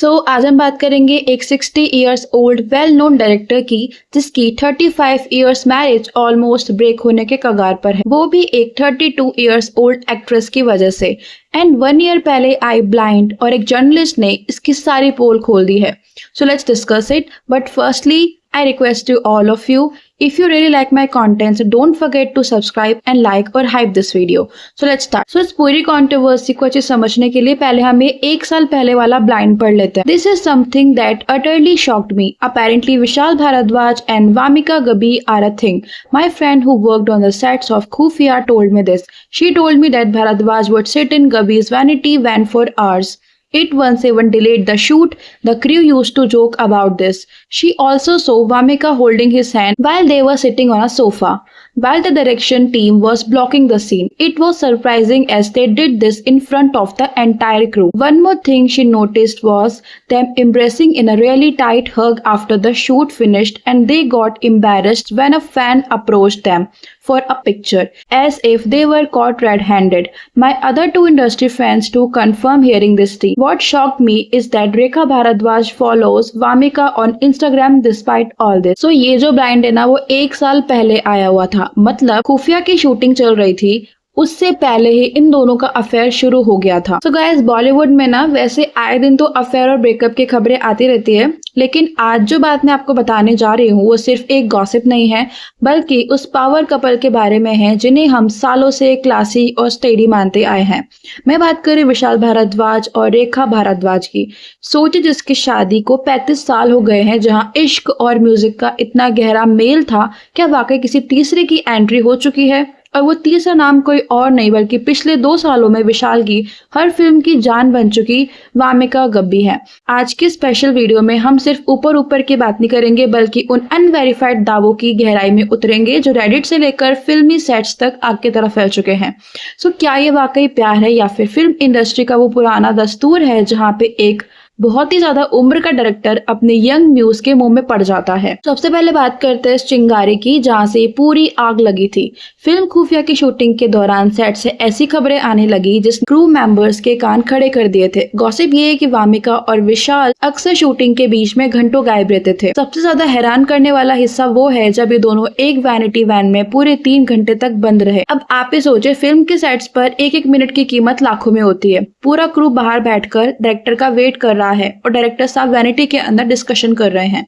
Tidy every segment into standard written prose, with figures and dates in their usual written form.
आज हम बात करेंगे एक 60 years old well known director की, जिसकी 35 इयर्स मैरिज ऑलमोस्ट ब्रेक होने के कगार पर है, वो भी एक 32 इयर्स ओल्ड एक्ट्रेस की वजह से। एंड 1 ईयर पहले आई ब्लाइंड और एक जर्नलिस्ट ने इसकी सारी पोल खोल दी है। So let's discuss it, but firstly I request you all of you, if you really like my content, so don't forget to subscribe and like और hype this video. So let's start. So इस पूरी controversy को अच्छे समझने के लिए पहले हमें 1 साल पहले वाला blind पढ़ लेते हैं. This is something that utterly shocked me. Apparently Vishal Bharadwaj and Vamika Gabbi are a thing. My friend who worked on the sets of Khufia told me this. She told me that Bharadwaj would sit in Gabbi's vanity van for hours. It once even delayed the shoot. The crew used to joke about this. She also saw Vamika holding his hand while they were sitting on a sofa, while the direction team was blocking the scene. It was surprising as they did this in front of the entire crew. One more thing she noticed was them embracing in a really tight hug after the shoot finished, and they got embarrassed when a fan approached them for a picture, as if they were caught red-handed. My other 2 industry friends too confirm hearing this thing. What shocked me is that Rekha Bharadwaj follows Vamika on Instagram despite all this. So ये जो blind है ना, वो 1 साल पहले आया हुआ था। मतलब खुफिया की शूटिंग चल रही थी, उससे पहले ही इन दोनों का अफेयर शुरू हो गया था। सो गाइस, बॉलीवुड में ना वैसे आए दिन तो अफेयर और ब्रेकअप की खबरें आती रहती है, लेकिन आज जो बात मैं आपको बताने जा रही हूँ वो सिर्फ एक गॉसिप नहीं है, बल्कि उस पावर कपल के बारे में है जिन्हें हम सालों से क्लासी और स्टेडी मानते आए हैं। मैं बात कर रही विशाल भारद्वाज और रेखा भारद्वाज की। सोचिए, जिसकी शादी को 35 साल हो गए हैं, जहाँ इश्क और म्यूजिक का इतना गहरा मेल था, क्या वाकई किसी तीसरे की एंट्री हो चुकी है? और वो तीसरा नाम कोई और नहीं बल्कि पिछले 2 सालों में विशाल की हर फिल्म की जान बन चुकी वामिका गब्बी है। आज के स्पेशल वीडियो में हम सिर्फ ऊपर की बात नहीं करेंगे, बल्कि उन अनवेरिफाइड दावों की गहराई में उतरेंगे जो रेडिट से लेकर फिल्मी सेट्स तक आग की तरफ फैल चुके हैं। सो क्या ये वाकई प्यार है या फिर फिल्म इंडस्ट्री का वो पुराना दस्तूर है जहाँ पे एक बहुत ही ज्यादा उम्र का डायरेक्टर अपने यंग म्यूज के मुंह में पड़ जाता है? सबसे पहले बात करते हैं इस चिंगारी की, जहां से पूरी आग लगी थी। फिल्म खुफिया की शूटिंग के दौरान सेट से ऐसी खबरें आने लगी जिसने क्रू मेंबर्स के कान खड़े कर दिए थे। गॉसिप ये है कि वामिका और विशाल अक्सर शूटिंग के बीच में घंटों गायब रहते थे। सबसे ज्यादा हैरान करने वाला हिस्सा वो है जब ये दोनों एक वैनिटी वैन में पूरे 3 घंटे तक बंद रहे। अब आप ही सोचे, फिल्म के सेट्स पर 1-1 मिनट की कीमत लाखों में होती है। पूरा क्रू बाहर बैठकर डायरेक्टर का वेट कर रहा है और डायरेक्टर साहब वैनिटी के अंदर डिस्कशन कर रहे हैं।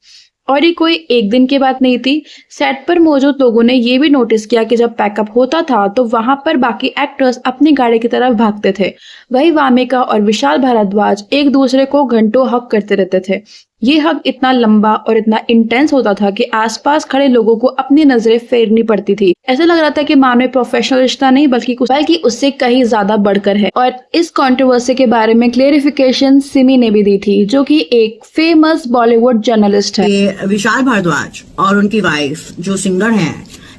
और ये कोई एक दिन की बात नहीं थी। सेट पर मौजूद लोगों ने ये भी नोटिस किया कि जब पैकअप होता था तो वहां पर बाकी एक्टर्स अपनी गाड़ी की तरफ भागते थे। वही वामिका और विशाल भारद्वाज एक दूसरे को घंटों हग करते रहते थे। ये हग इतना लंबा और इतना इंटेंस होता था कि आसपास खड़े लोगों को अपनी नजरें फेरनी पड़ती थी। ऐसा लग रहा था कि मानो प्रोफेशनल रिश्ता नहीं बल्कि उससे कहीं ज्यादा बढ़कर है। और इस कंट्रोवर्सी के बारे में क्लेरिफिकेशन सिमी ने भी दी थी, जो कि एक फेमस बॉलीवुड जर्नलिस्ट है। विशाल भारद्वाज और उनकी वाइफ जो सिंगर हैं,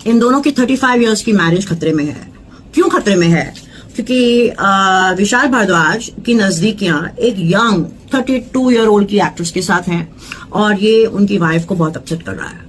इन दोनों की 35 इयर्स की मैरिज खतरे में है। क्यों खतरे में है? क्योंकि विशाल भारद्वाज की नजदीकियां एक यंग 32 ईयर ओल्ड की एक्ट्रेस के साथ हैं और ये उनकी वाइफ को बहुत अपसेट कर रहा है।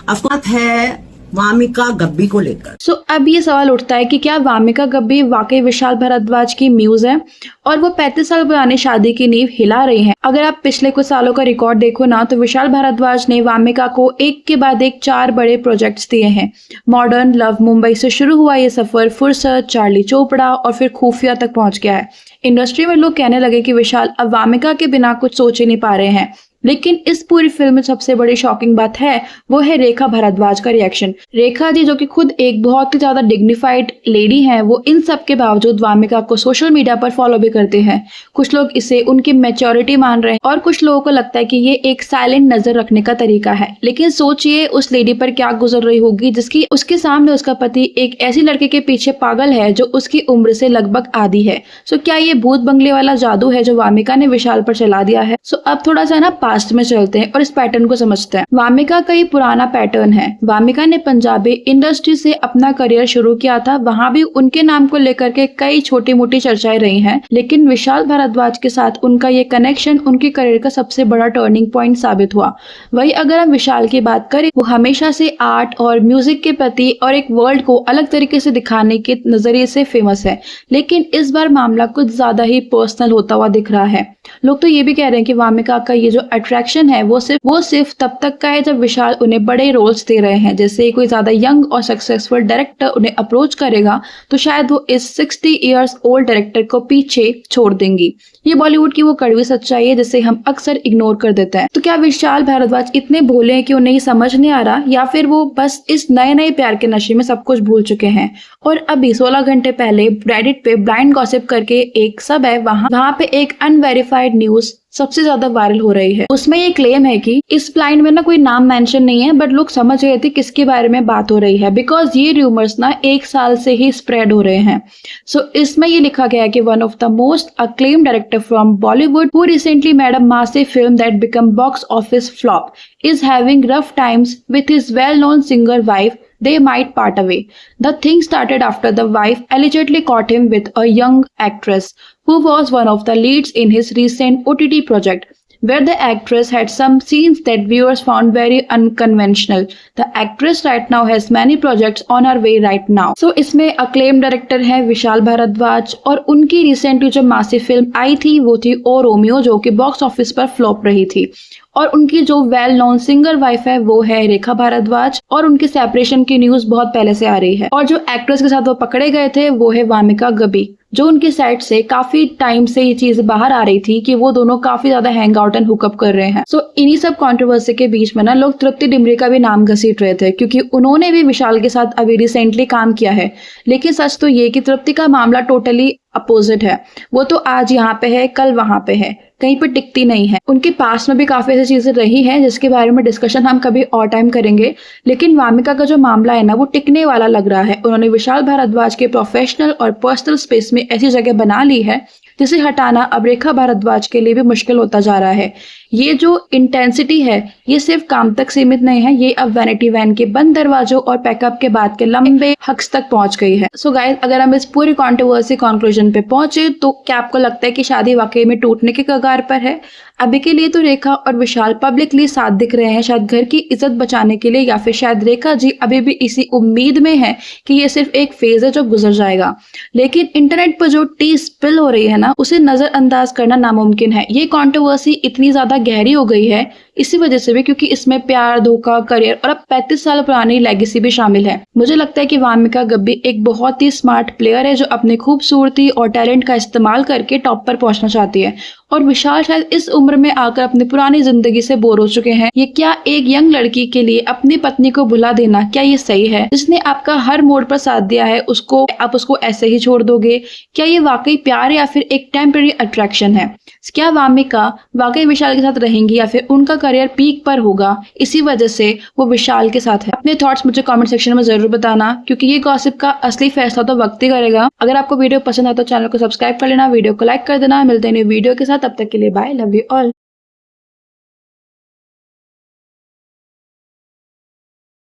अफवाह है वामिका गब्बी को लेकर। सो अब ये सवाल उठता है कि क्या वामिका गब्बी वाकई विशाल भारद्वाज की म्यूज है और वो 35 साल पुरानी शादी की नींव हिला रही हैं? अगर आप पिछले कुछ सालों का रिकॉर्ड देखो ना, तो विशाल भारद्वाज ने वामिका को एक के बाद एक 4 बड़े प्रोजेक्ट्स दिए हैं। मॉडर्न लव, मुंबई से शुरू हुआ ये सफर फुर्सत, चार्ली चोपड़ा और फिर खुफिया तक पहुंच गया है। इंडस्ट्री में लोग कहने लगे कि विशाल अब वामिका के बिना कुछ सोच ही नहीं पा रहे हैं। लेकिन इस पूरी फिल्म में सबसे बड़ी शॉकिंग बात है वो है रेखा भारद्वाज का रिएक्शन। रेखा जी, जो कि खुद एक बहुत ही ज्यादा डिग्निफाइड लेडी हैं, वो इन सब के बावजूद वामिका को सोशल मीडिया पर फॉलो भी करते हैं। कुछ लोग इसे उनकी मैच्योरिटी मान रहे हैं और कुछ लोगों को लगता है कि ये एक साइलेंट नजर रखने का तरीका है। लेकिन सोचिए उस लेडी पर क्या गुजर रही होगी जिसकी उसके सामने उसका पति एक ऐसी लड़के के पीछे पागल है जो उसकी उम्र से लगभग आधी है। सो क्या ये भूत बंगले वाला जादू है जो वामिका ने विशाल पर चला दिया है? सो अब थोड़ा सा ना पास्ट में चलते हैं और इस पैटर्न को समझते हैं। वामिका का ये पुराना पैटर्न है। वामिका ने पंजाबी इंडस्ट्री से अपना करियर शुरू किया था, वहां भी उनके नाम को लेकर के कई छोटी मोटी चर्चाएं रही हैं, लेकिन विशाल भारद्वाज के साथ उनका ये कनेक्शन उनके करियर का सबसे बड़ा टर्निंग पॉइंट साबित हुआ। वही अगर हम विशाल की बात करें, वो हमेशा से आर्ट और म्यूजिक के प्रति और एक वर्ल्ड को अलग तरीके से दिखाने के नजरिए से फेमस है, लेकिन इस बार मामला कुछ ज्यादा ही पर्सनल होता हुआ दिख रहा है। लोग तो ये भी कह रहे हैं कि वामिका का ये जो अट्रैक्शन है वो सिर्फ तब तक का है जब विशाल उन्हें बड़े रोल्स दे रहे हैं। जैसे कोई ज्यादा यंग और सक्सेसफुल डायरेक्टर उन्हें अप्रोच करेगा तो शायद वो इस 60 इयर्स ओल्ड डायरेक्टर को पीछे छोड़ देंगी। ये बॉलीवुड की वो कड़वी सच्चाई है जिसे हम अक्सर इग्नोर कर देते हैं। तो क्या विशाल भारद्वाज इतने भोले हैं कि उन्हें समझ नहीं आ रहा, या फिर वो बस इस नए प्यार के नशे में सब कुछ भूल चुके हैं? और अभी 16 घंटे पहले रेडिट पे ब्लाइंड गॉसिप करके एक सब है, वहां पे एक अनवेरिफाइड न्यूज सबसे ज्यादा वायरल हो रही है। उसमें ये क्लेम है कि इस ब्लाइंड में ना कोई नाम मेंशन नहीं है, बट लोग समझ गए थे किसके बारे में बात हो रही है, बिकॉज ये रूमर्स ना 1 साल से ही स्प्रेड हो रहे हैं। सो इसमें ये लिखा गया है कि one of the most acclaimed director from Bollywood who recently made a massive film that become box office flop is having rough times with his well-known singer wife. They might part away. The thing started after the wife allegedly caught him with a young actress who was one of the leads in his recent OTT project, where the actress had some scenes that viewers found very unconventional. The actress right now has many projects on her way right now. So इसमें acclaimed director है विशाल भारद्वाज, और उनकी recently जो massive film आई थी वो थी ओ Romeo, जो कि बॉक्स ऑफिस पर फ्लॉप रही थी। और उनकी जो वेल नोन सिंगर वाइफ है वो है रेखा भारद्वाज, और उनकी सेपरेशन की न्यूज बहुत पहले से आ रही है। और जो एक्ट्रेस के साथ वो पकड़े गए थे वो है वामिका गबी, जो उनकी साइड से काफी टाइम से ये चीज बाहर आ रही थी कि वो दोनों काफी ज्यादा हैंग आउट एंड हुकअप कर रहे हैं। सो इन्हीं सब कंट्रोवर्सी के बीच में ना लोग तृप्ति डिमरी का भी नाम घसीट रहे थे, क्योंकि उन्होंने भी विशाल के साथ अभी रिसेंटली काम किया है। लेकिन सच तो ये कि तृप्ति का मामला टोटली अपोजिट है। वो तो आज यहाँ पे है, कल वहां पे है, कहीं पर टिकती नहीं है। उनके पास में भी काफी ऐसी चीजें रही हैं जिसके बारे में डिस्कशन हम कभी और टाइम करेंगे। लेकिन वामिका का जो मामला है ना वो टिकने वाला लग रहा है। उन्होंने विशाल भारद्वाज के प्रोफेशनल और पर्सनल स्पेस में ऐसी जगह बना ली है जिसे हटाना अब रेखा भारद्वाज के लिए भी मुश्किल होता जा रहा है। ये जो इंटेंसिटी है ये सिर्फ काम तक सीमित नहीं है, ये अब वैनिटी वैन के बंद दरवाजों और पैकअप के बाद के लंबे हक्स तक पहुंच गई है। सो गाइस, अगर हम इस पूरी कंट्रोवर्सी कंक्लूजन पे पहुंचे तो क्या आपको लगता है कि शादी वाकई में टूटने के कगार पर है? अभी के लिए तो रेखा और विशाल पब्लिकली साथ दिख रहे हैं, शायद घर की इज्जत बचाने के लिए, या फिर शायद रेखा जी अभी भी इसी उम्मीद में है कि ये सिर्फ एक फेज है जो गुजर जाएगा। लेकिन इंटरनेट पर जो टी स्पिल हो रही है ना उसे नजरअंदाज करना नामुमकिन है। ये कंट्रोवर्सी इतनी ज्यादा गहरी हो गई है इसी वजह से भी क्योंकि इसमें प्यार, धोखा, करियर और अब 35 साल पुरानी लेगेसी भी शामिल है। मुझे लगता है कि वामिका गब्बी एक बहुत ही स्मार्ट प्लेयर है जो अपनी खूबसूरती और टैलेंट का इस्तेमाल करके टॉप पर पहुंचना चाहती है, और विशाल शायद इस उम्र में आकर अपनी पुरानी जिंदगी से बोर हो चुके हैं। ये क्या एक यंग लड़की के लिए अपनी पत्नी को भुला देना, क्या ये सही है? जिसने आपका हर मोड़ पर साथ दिया है उसको आप उसको ऐसे ही छोड़ दोगे? क्या ये वाकई प्यार या फिर एक टेम्पररी अट्रैक्शन है? क्या वामिका वाकई विशाल के साथ रहेंगी या फिर उनका करियर पीक पर होगा इसी वजह से वो विशाल के साथ है? अपने थॉट्स मुझे कमेंट सेक्शन में जरूर बताना, क्योंकि ये गॉसिप का असली फैसला तो वक्त ही करेगा। अगर आपको वीडियो पसंद आए तो चैनल को सब्सक्राइब कर लेना, वीडियो को लाइक कर देना। मिलते हैं न्यू वीडियो के साथ, तब तक के लिए बाय, लव यू ऑल।